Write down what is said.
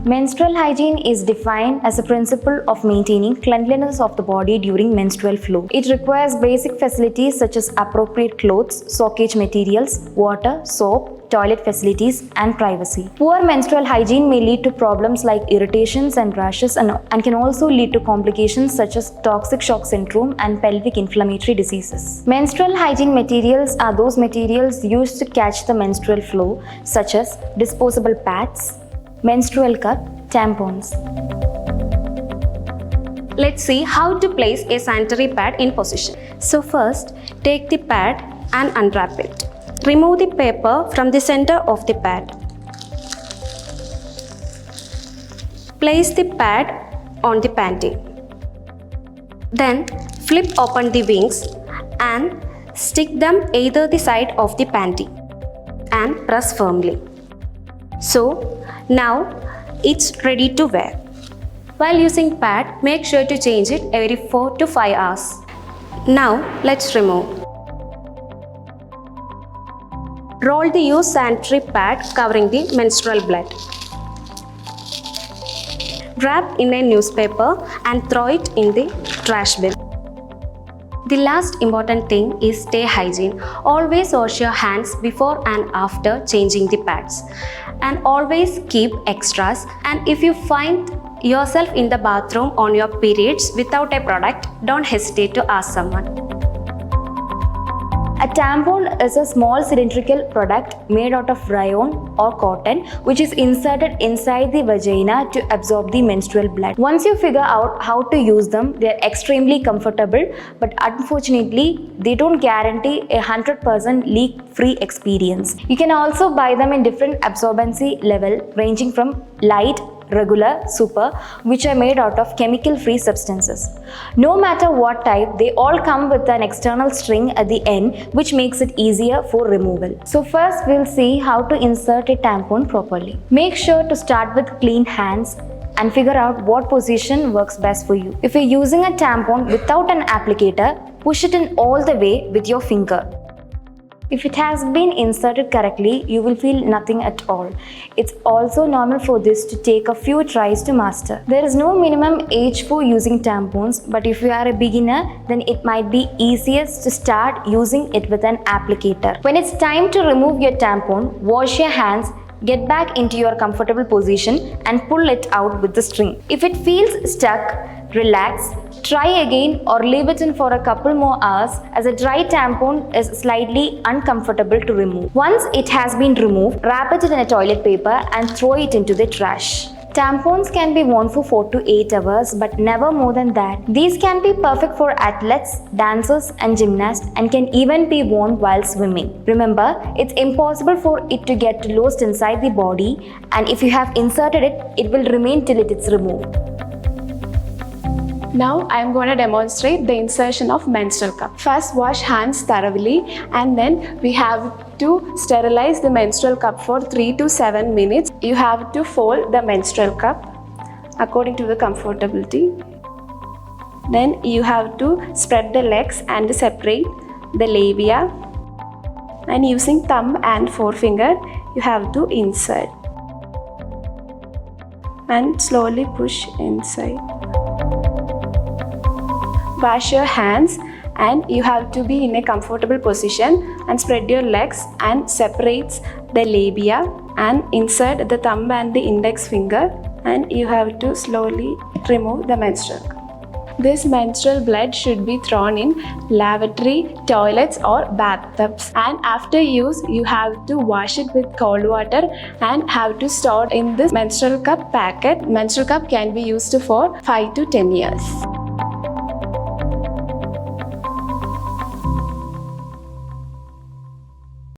Menstrual hygiene is defined as a principle of maintaining cleanliness of the body during menstrual flow. It requires basic facilities such as appropriate clothes, soakage materials, water, soap, toilet facilities, and privacy. Poor menstrual hygiene may lead to problems like irritations and rashes and can also lead to complications such as toxic shock syndrome and pelvic inflammatory diseases. Menstrual hygiene materials are those materials used to catch the menstrual flow, such as disposable pads, menstrual cup, tampons. Let's see how to place a sanitary pad in position. So first, take the pad and unwrap it. Remove the paper from the center of the pad. Place the pad on the panty. Then flip open the wings and stick them either the side of the panty and press firmly. So now it's ready to wear. While using pad, make sure to change it every 4 to 5 hours. Now let's remove. Roll the used sanitary pad covering the menstrual blood. Wrap in a newspaper and throw it in the trash bin. The last important thing is stay hygiene. Always wash your hands before and after changing the pads. And always keep extras. And if you find yourself in the bathroom on your periods without a product, don't hesitate to ask someone. A tampon is a small cylindrical product made out of rayon or cotton which is inserted inside the vagina to absorb the menstrual blood. Once you figure out how to use them, they are extremely comfortable, but unfortunately, they don't guarantee a 100% leak-free experience. You can also buy them in different absorbency level ranging from light, regular, super, which are made out of chemical-free substances. No matter what type, they all come with an external string at the end which makes it easier for removal. So first we'll see how to insert a tampon properly. Make sure to start with clean hands and figure out what position works best for you. If you're using a tampon without an applicator, push it in all the way with your finger. If it has been inserted correctly, you will feel nothing at all. It's also normal for this to take a few tries to master. There is no minimum age for using tampons, but if you are a beginner, then it might be easiest to start using it with an applicator. When it's time to remove your tampon, wash your hands, get back into your comfortable position and pull it out with the string. If it feels stuck, relax, try again or leave it in for a couple more hours as a dry tampon is slightly uncomfortable to remove. Once it has been removed, wrap it in a toilet paper and throw it into the trash. Tampons can be worn for 4 to 8 hours but never more than that. These can be perfect for athletes, dancers and gymnasts and can even be worn while swimming. Remember, it's impossible for it to get lost inside the body, and if you have inserted it, it will remain till it is removed. Now I am going to demonstrate the insertion of menstrual cup. First, wash hands thoroughly and then we have to sterilize the menstrual cup for 3 to 7 minutes. You have to fold the menstrual cup according to the comfortability. Then you have to spread the legs and separate the labia. And using thumb and forefinger, you have to insert and slowly push inside. Wash your hands and you have to be in a comfortable position and spread your legs and separate the labia and insert the thumb and the index finger, and you have to slowly remove the menstrual cup. This menstrual blood should be thrown in lavatory, toilets or bathtubs, and after use you have to wash it with cold water and have to store in this menstrual cup packet. Menstrual cup can be used for 5 to 10 years.